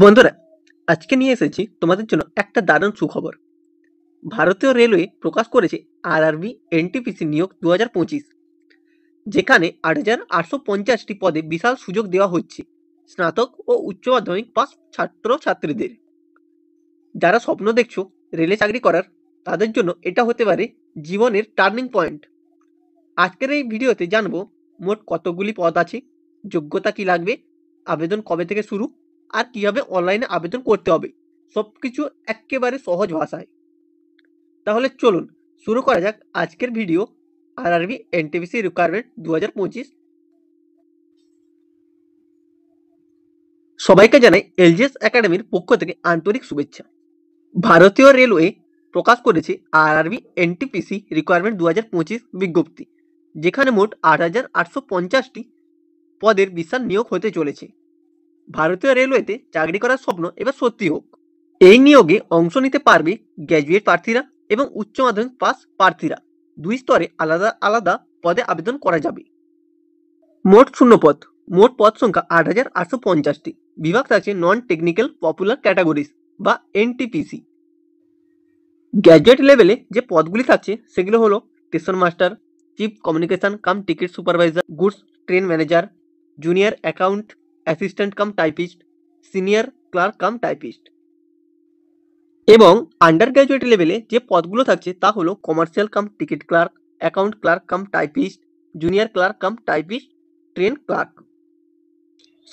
বন্ধুরা, আজকে নিয়ে এসেছি তোমাদের জন্য একটা দারুণ সুখবর। ভারতীয় রেলওয়ে প্রকাশ করেছে আরআরবি এনটিপিসি নিয়োগ 2025, যেখানে 8,850টি পদে বিশাল সুযোগ দেওয়া হচ্ছে স্নাতক ও উচ্চ মাধ্যমিক পাস ছাত্রছাত্রীদের। যারা স্বপ্ন দেখছো রেলে চাকরি করার, তাদের জন্য এটা হতে পারে জীবনের টার্নিং পয়েন্ট। আজকের এই ভিডিওতে জানবো মোট কতগুলি পদ আছে, যোগ্যতা কি লাগবে, আবেদন কবে থেকে শুরু, আর কিভাবে অনলাইনে আবেদন করতে হবে, সবকিছু একেবারে সহজ ভাষায়। তাহলে চলুন শুরু করা যাক আজকের ভিডিও। RRB NTPC requirement 2025। সবাইকে জানাই এলজিএস একাডেমির পক্ষ থেকে আন্তরিক শুভেচ্ছা। ভারতীয় রেলওয়ে প্রকাশ করেছে আরআরবি এনটিপিসি রিকোয়ারমেন্ট 2025 বিজ্ঞপ্তি, যেখানে মোট 8,850টি পদের বিশাল নিয়োগ হতে চলেছে। ভারতীয় রেলওয়েতে চাকরি করার স্বপ্ন এবার সত্যি হোক। এই নিয়োগে অংশ নিতে পারবে গ্র্যাজুয়েট প্রার্থীরা এবং উচ্চ মাধ্যমিক পাস প্রার্থীরা। দুই স্তরে আলাদা আলাদা পদে আবেদন করা যাবে। মোট শূন্যপদ, মোট পদ সংখ্যা 8,850টি। বিভাগ থাকছে নন টেকনিক্যাল পপুলার ক্যাটাগরিজ বা এনটিপিসি। গ্র্যাজুয়েট লেভেলে যে পদগুলি থাকছে সেগুলো হলো station master, chief communication cum ticket supervisor, goods train manager, junior account assistant cum typist, senior clerk cum typist. এবং আন্ডার গ্র্যাজুয়েট লেভেলে যে পদগুলো থাকছে তা হলো commercial cum ticket clerk, account clerk cum typist, junior clerk cum typist, train clerk.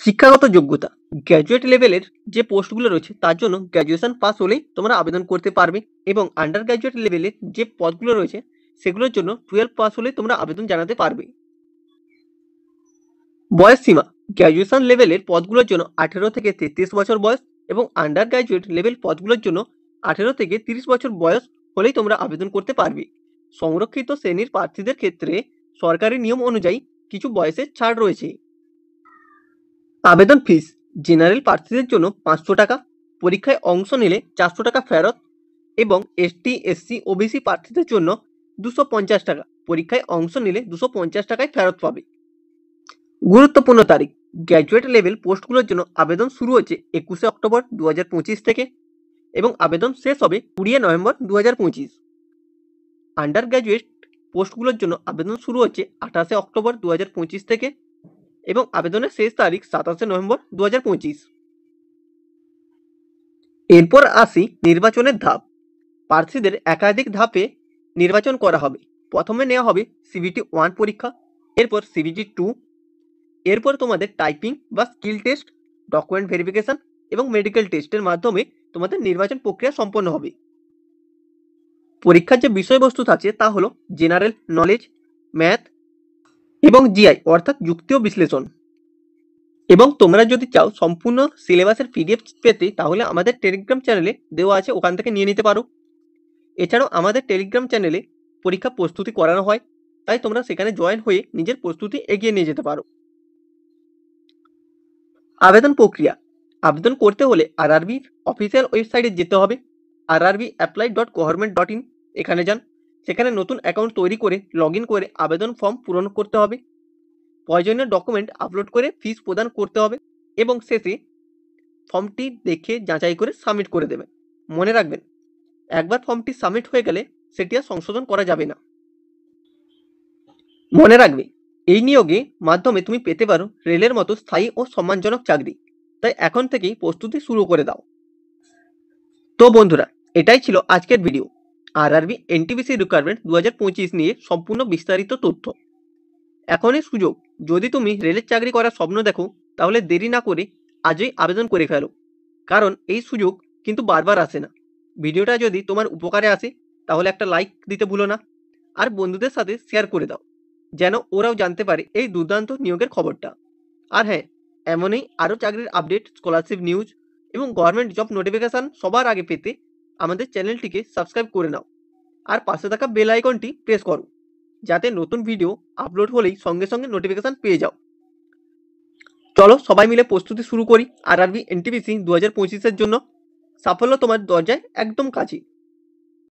শিক্ষাগত যোগ্যতা, graduate লেভেলের যে পোস্টগুলো রয়েছে তার জন্য গ্র্যাজুয়েশন পাস হলেই তোমরা আবেদন করতে পারবে, এবং আন্ডার গ্র্যাজুয়েট লেভেলের যে পদগুলো রয়েছে সেগুলোর জন্য 12 পাস হলেই তোমরা আবেদন জানাতে পারবে। বয়স সীমা, গ্র্যাজুয়েশন লেভেলের পদগুলোর জন্য 18 থেকে 33 বছর বয়স, এবং আন্ডার গ্র্যাজুয়েট লেভেল পদগুলোর জন্য 18 থেকে 30 বছর বয়স হলেই তোমরা আবেদন করতে পারবে। সংরক্ষিত শ্রেণীর প্রার্থীদের ক্ষেত্রে সরকারি নিয়ম অনুযায়ী কিছু বয়সের ছাড় রয়েছে। আবেদন ফিস, জেনারেল প্রার্থীদের জন্য 500 টাকা, পরীক্ষায় অংশ নিলে 400 টাকা ফেরত, এবং এসটি এসসি ওবিসি প্রার্থীদের জন্য 250 টাকা, পরীক্ষায় অংশ নিলে 250 টাকায় ফেরত পাবে। গুরুত্বপূর্ণ তারিখ, গ্র্যাজুয়েট লেভেল পোস্টগুলোর জন্য আবেদন শুরু হচ্ছে 21 অক্টোবর 2025 থেকে, এবং আবেদন শেষ হবে 20 নভেম্বর 2025। আন্ডার গ্র্যাজুয়েট পোস্টগুলোর জন্য আবেদন শুরু হচ্ছে 28 অক্টোবর 2025 থেকে, এবং আবেদনের শেষ তারিখ 27 নভেম্বর 2025। এরপর আসি নির্বাচনের ধাপ। প্রার্থীদের একাধিক ধাপে নির্বাচন করা হবে। প্রথমে নেওয়া হবে সিবিটি 1 পরীক্ষা, এরপর সিবিটি 2, এরপর তোমাদের টাইপিং বা স্কিল টেস্ট, ডকুমেন্ট ভেরিফিকেশন এবং মেডিকেল টেস্টের মাধ্যমে তোমাদের নির্বাচন প্রক্রিয়া সম্পন্ন হবে। পরীক্ষার যে বিষয়বস্তু থাকছে তা হলো জেনারেল নলেজ, ম্যাথ এবং জিআই অর্থাৎ যুক্তি ও বিশ্লেষণ। এবং তোমরা যদি চাও সম্পূর্ণ সিলেবাসের পিডিএফ পেতে, তাহলে আমাদের টেলিগ্রাম চ্যানেলে দেওয়া আছে, ওখান থেকে নিয়ে নিতে পারো। এছাড়াও আমাদের টেলিগ্রাম চ্যানেলে পরীক্ষা প্রস্তুতি করানো হয়, তাই তোমরা সেখানে জয়েন হয়ে নিজের প্রস্তুতি এগিয়ে নিয়ে যেতে পারো। আবেদন প্রক্রিয়া, আবেদন করতে হলে আরআরবির অফিসিয়াল ওয়েবসাইটে যেতে হবে, rrbapply.government.in। এখানে যান, সেখানে নতুন অ্যাকাউন্ট তৈরি করে লগ ইন করে আবেদন ফর্ম পূরণ করতে হবে, প্রয়োজনীয় ডকুমেন্ট আপলোড করে ফিস প্রদান করতে হবে, এবং শেষে ফর্মটি দেখে যাচাই করে সাবমিট করে দেবেন। মনে রাখবেন, একবার ফর্মটি সাবমিট হয়ে গেলে সেটি আর সংশোধন করা যাবে না। মনে রাখবে, এই নিয়োগে মাধ্যমে তুমি পেতে পারো রেলের মতো স্থায়ী ও সম্মানজনক চাকরি, তাই এখন থেকেই প্রস্তুতি শুরু করে দাও। তো বন্ধুরা, এটাই ছিল আজকের ভিডিও, আরআরবি এনটিপিসি রিকোয়ারমেন্ট 2025 নিয়ে সম্পূর্ণ বিস্তারিত তথ্য। এখনই সুযোগ, যদি তুমি রেলের চাকরি করার স্বপ্ন দেখো তাহলে দেরি না করে আজই আবেদন করে ফেলো, কারণ এই সুযোগ কিন্তু বারবার আসে না। ভিডিওটা যদি তোমার উপকারে আসে তাহলে একটা লাইক দিতে ভুলো না, আর বন্ধুদের সাথে শেয়ার করে দাও, যেন ওরাও জানতে পারে এই দুর্দান্ত নিয়োগের খবরটা। আর হ্যাঁ, এমনই আরও চাকরির আপডেট, স্কলারশিপ নিউজ এবং গভর্নমেন্ট জব নোটিফিকেশান সবার আগে পেতে আমাদের চ্যানেলটিকে সাবস্ক্রাইব করে নাও, আর পাশে থাকা বেল আইকনটি প্রেস করো, যাতে নতুন ভিডিও আপলোড হলেই সঙ্গে সঙ্গে নোটিফিকেশান পেয়ে যাও। চলো সবাই মিলে প্রস্তুতি শুরু করি আরআরবি এনটিপিসি 2025-এর জন্য। সাফল্য তোমার দরজায় একদম কাছে।